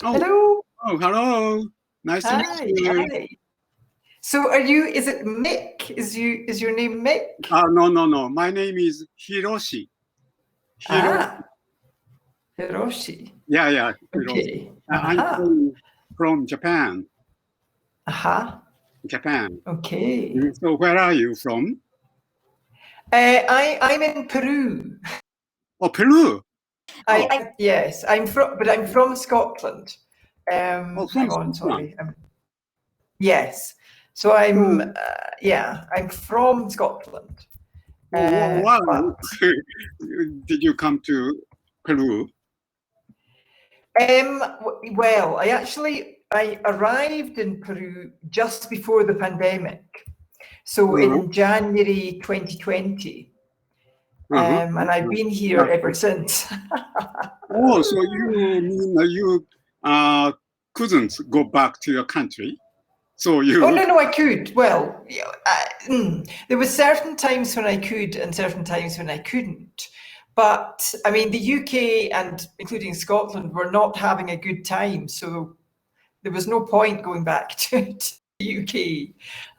Oh, Hello. oh, hello. Nice to meet Hi. you. Hi. So is it Mick? Is your name Mick? No. My name is Hiroshi. Hiroshi. Yeah. Hiroshi. Okay. I'm from Japan. Japan. Okay. So where are you from? I'm in Peru. Oh, Peru. Yes, I'm from Scotland. From Hang on, Scotland. sorry. Yes. So I'm from Scotland. Wow. But, Did you come to Peru? well, I arrived in Peru just before the pandemic. So in January 2020. And I've been here ever since. Oh, so you mean you couldn't go back to your country? So you? Oh no, I could. Well, there were certain times when I could and certain times when I couldn't. But I mean, the UK and including Scotland were not having a good time, so there was no point going back to the UK.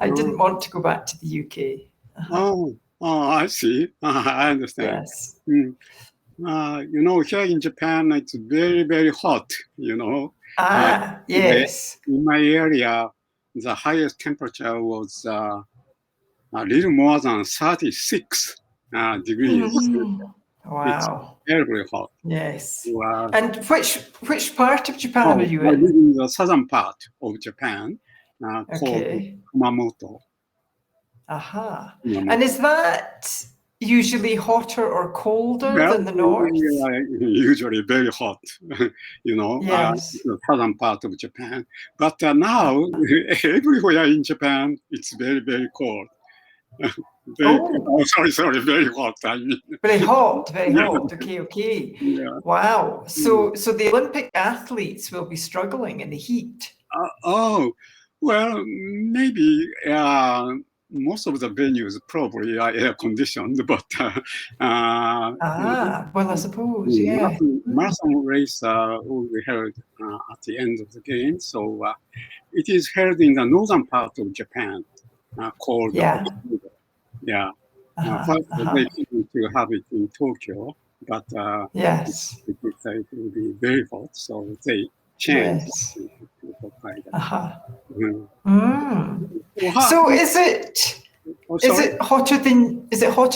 I didn't want to go back to the UK. Oh, I see. I understand. Yes. Here in Japan, it's very, very hot, Yes. In my area, the highest temperature was a little more than 36 degrees. Wow. It's very, very hot. Yes. And which part of Japan are you I in? live in the southern part of Japan, called Kumamoto. And is that usually hotter or colder than the north? Usually very hot, Yes. the southern part of Japan. But now, everywhere in Japan, it's very, very cold. Sorry, very hot. I mean. Very hot. Okay. Yeah. Wow. So the Olympic athletes will be struggling in the heat. Well, maybe most of the venues probably are air conditioned, but well, I suppose, yeah. Marathon race will be held at the end of the game. So it is held in the northern part of Japan, called Hokkaido. Yeah. First, they seem to have it in Tokyo, but yes, it will be very hot, so they changed to Hokkaido. So is it hotter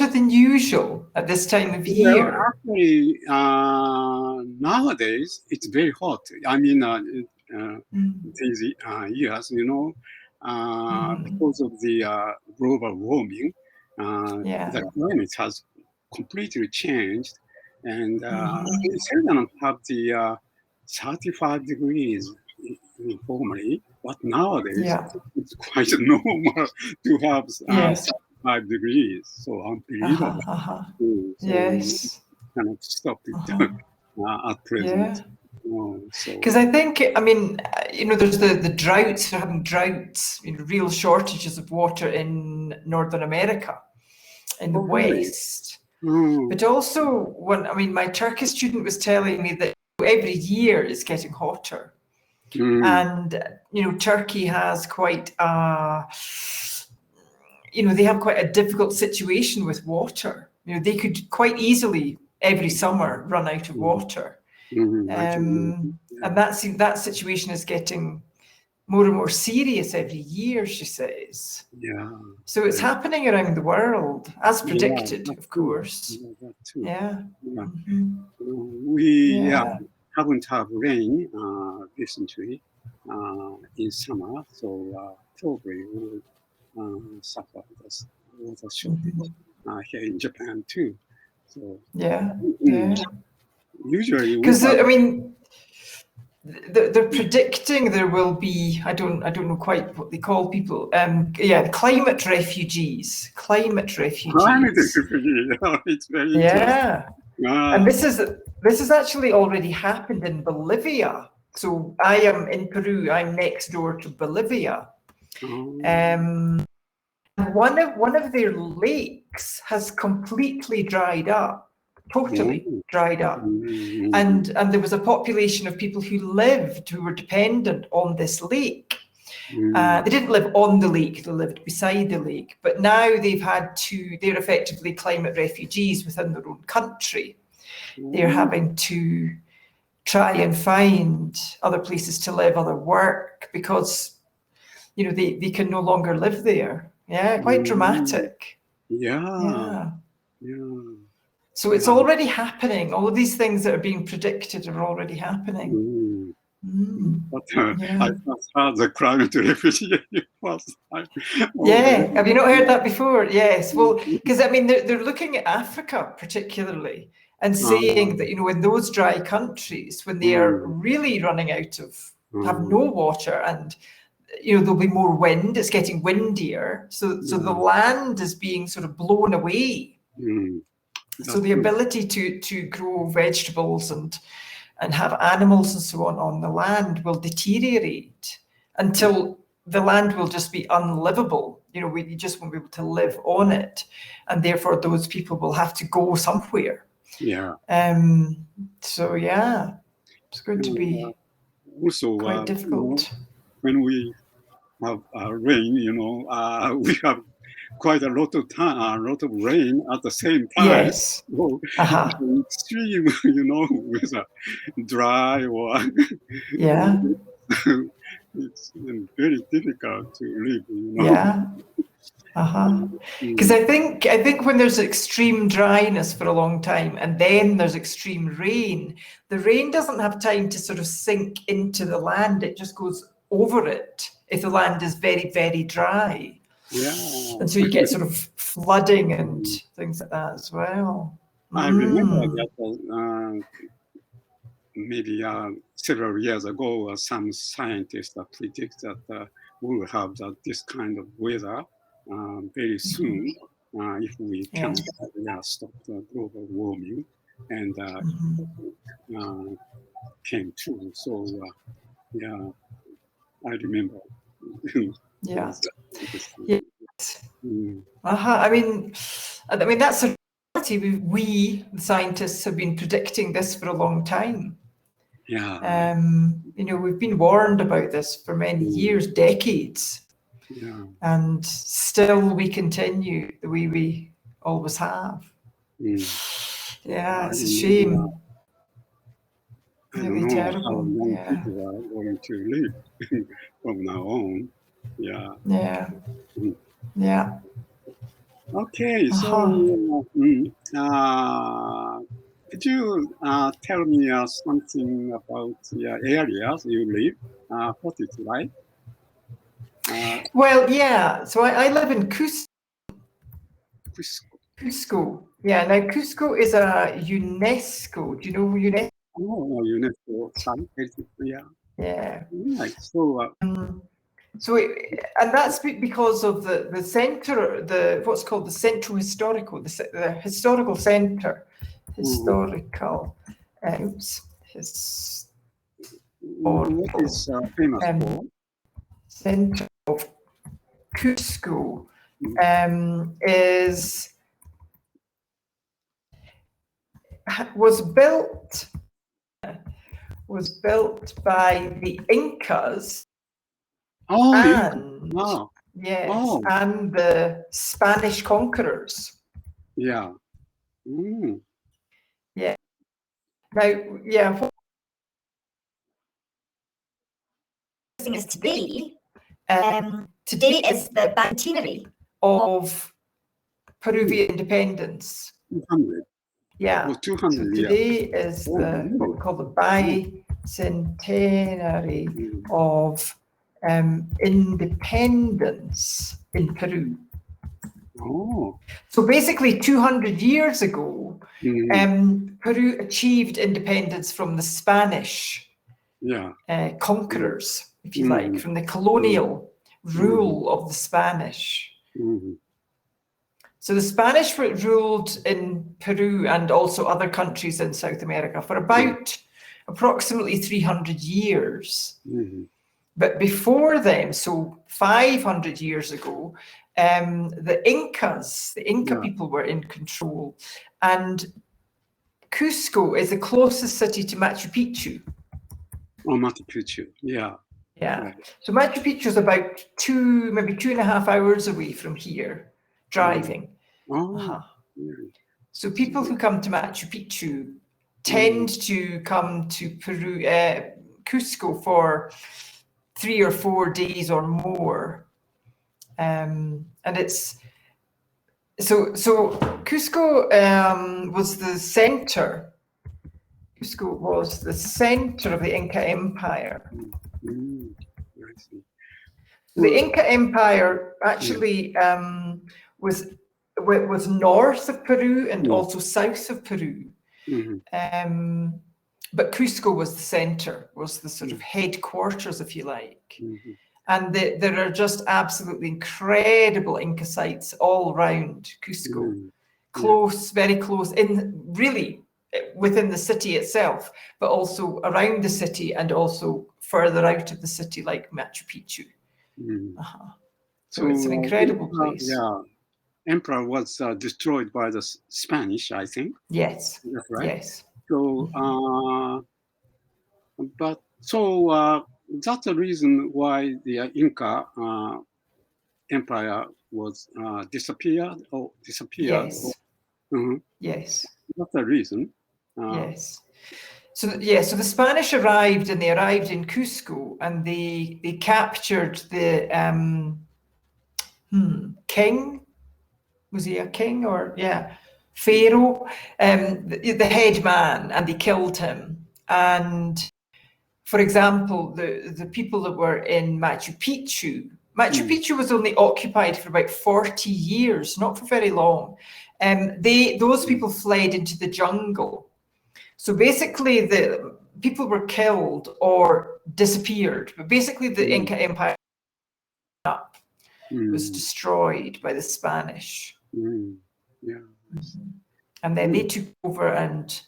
than usual at this time of year? Well, actually, nowadays it's very hot. I mean, these years, because of the global warming, the climate has completely changed, and we seldom have the 35 degrees formerly, but nowadays it's quite normal to have 35 degrees. So unbelievable. Yes. Cannot stop it at present. Because I think, I mean, there's the droughts. We're having droughts, real shortages of water in Northern America, in the West. But also, my Turkish student was telling me that every year it's getting hotter. And, Turkey has quite they have quite a difficult situation with water. They could quite easily every summer run out of water. And that situation is getting more and more serious every year, she says. Yeah. So it's happening around the world, as predicted, of course. Yeah. We haven't had rain recently in summer, so probably we will suffer the water shortage here in Japan too. So usually, because they're predicting there will be, I don't know quite what they call people, climate refugees. Climate refugees. It's very interesting. And this has actually already happened in Bolivia. So I am in Peru. I'm next door to Bolivia. And one of their lakes has completely dried up. totally dried up. And there was a population of people who were dependent on this lake. They didn't live on the lake, they lived beside the lake. But now they're effectively climate refugees within their own country. They're having to try and find other places to live, other work, because, they can no longer live there. Yeah, quite dramatic. Yeah. So it's already happening. All of these things that are being predicted are already happening. But I first heard the climate refugee first time. Yeah, have you not heard that before? Yes, well, because they're looking at Africa particularly and saying that, in those dry countries, when they are really running out of, have no water, and there'll be more wind, it's getting windier, so the land is being sort of blown away. So the ability to grow vegetables and have animals and so on the land will deteriorate until the land will just be unlivable. We just won't be able to live on it, and therefore those people will have to go somewhere. So yeah, it's going to be also quite difficult. When we have rain, we have quite a lot of time, a lot of rain at the same time. Yes. So extreme, with a dry or it's very difficult to live. Yeah. Because I think when there's extreme dryness for a long time and then there's extreme rain, the rain doesn't have time to sort of sink into the land. It just goes over it if the land is very, very dry. And so you get sort of flooding and things like that as well. I remember that maybe several years ago, some scientists predict that we will have this kind of weather very soon if we can stop the global warming, and came true. So I remember. Yes. I mean that's a reality. We the scientists have been predicting this for a long time. We've been warned about this for many years, decades. And still we continue the way we always have. It's a shame. I don't know how long people are going to live from now on. Okay, so could you tell me something about the areas you live? What it's like? So I live in Cusco. Cusco. Yeah, now Cusco is a UNESCO. Do you know UNESCO? Oh, UNESCO site. Yeah. So, and that's because of the center, what's called the Centro Historical, the historical center, historical. What is famous for? Center of Cusco was built by the Incas. And the Spanish conquerors. Yeah. Yeah. Now, what is today? Today is the bicentenary of Peruvian independence. 200. Yeah. 200 so today is what we call the bicentenary of independence in Peru. So basically 200 years ago, Peru achieved independence from the Spanish conquerors, if you like, from the colonial rule of the Spanish. So the Spanish ruled in Peru and also other countries in South America for about approximately 300 years. But before them, so 500 years ago, the Inca people were in control, and Cusco is the closest city to Machu Picchu. Oh, Machu Picchu, yeah. Yeah. Right. So Machu Picchu is about maybe 2.5 hours away from here, driving. Oh, yeah. So people who come to Machu Picchu tend to come to Peru, Cusco for 3 or 4 days or more. And it's so Cusco was the center. Cusco was the center of the Inca Empire. I see. The Inca Empire actually was north of Peru and also south of Peru. But Cusco was the center, was the sort of headquarters, if you like. And there are just absolutely incredible Inca sites all around Cusco, close, very close, really within the city itself, but also around the city and also further out of the city, like Machu Picchu. So it's an incredible place. Yeah, Emperor was destroyed by the Spanish, I think. Yes. That's right. Yes. So, that's the reason why the Inca Empire was disappeared. Yes. Or, yes. That's the reason. Yes. So the Spanish arrived in Cusco, and they captured the king. Was he a king or Pharaoh? The head man, and they killed him. And for example, the people that were in Machu Picchu was only occupied for about 40 years, not for very long. Those people fled into the jungle. So basically, the people were killed or disappeared. But basically, the Inca Empire was destroyed by the Spanish. And then they took over and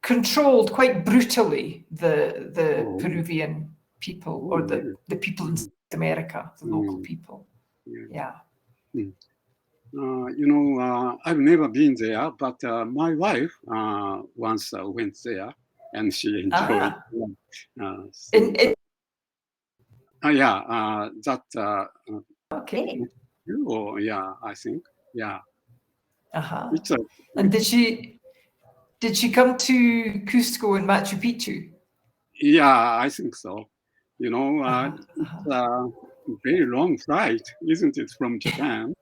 controlled quite brutally the Peruvian people, or the people in South America, the local people. I've never been there, but my wife once went there, and she enjoyed it. Okay. I think. And did she come to Cusco and Machu Picchu? Yeah, I think so. It's a very long flight, isn't it, from Japan?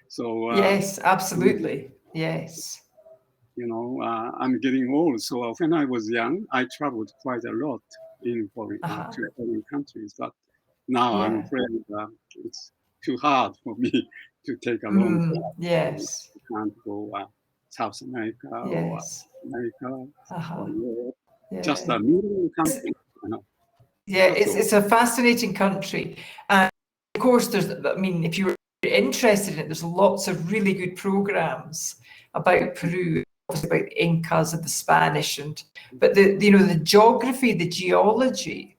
So yes, absolutely. Yes. I'm getting old, so when I was young, I traveled quite a lot to foreign countries. But now I'm afraid it's too hard for me to take a long flight. Yes. I can't go South America or America or Europe. Just a middle country. Yeah, it's a fascinating country, and of course, if you're interested in it, there's lots of really good programs about Peru, about the Incas and the Spanish, but the geography, the geology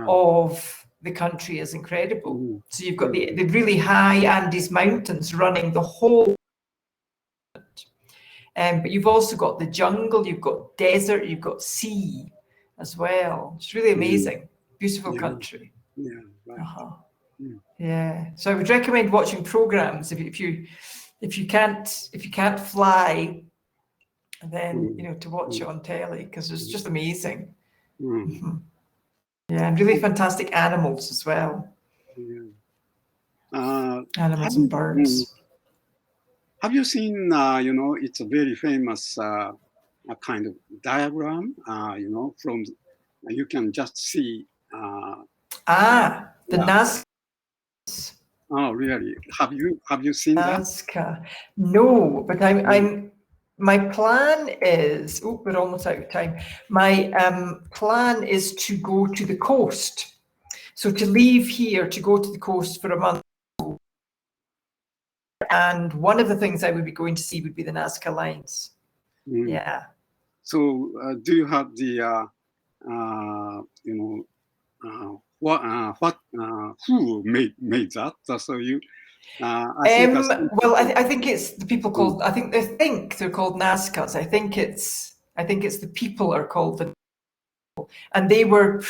of the country is incredible. So you've got the really high Andes Mountains running the whole. But you've also got the jungle, you've got desert, you've got sea as well. It's really amazing. Beautiful country. So I would recommend watching programs if you can't fly, then to watch it on telly, because it's just amazing. And really fantastic animals as well. Animals and birds. Have you seen, it's a very famous a kind of diagram, from, you can just see. The Nazca. Oh, really? Have you seen Nazca? that? No, but my plan is, we're almost out of time. My plan is to go to the coast. So to leave here, to go to the coast for a month. And one of the things I would be going to see would be the Nazca lines. So do you have the, who made that? So you, I think it's the people called, I think they're called Nazcas. I think it's I think it's the people are called the, and they were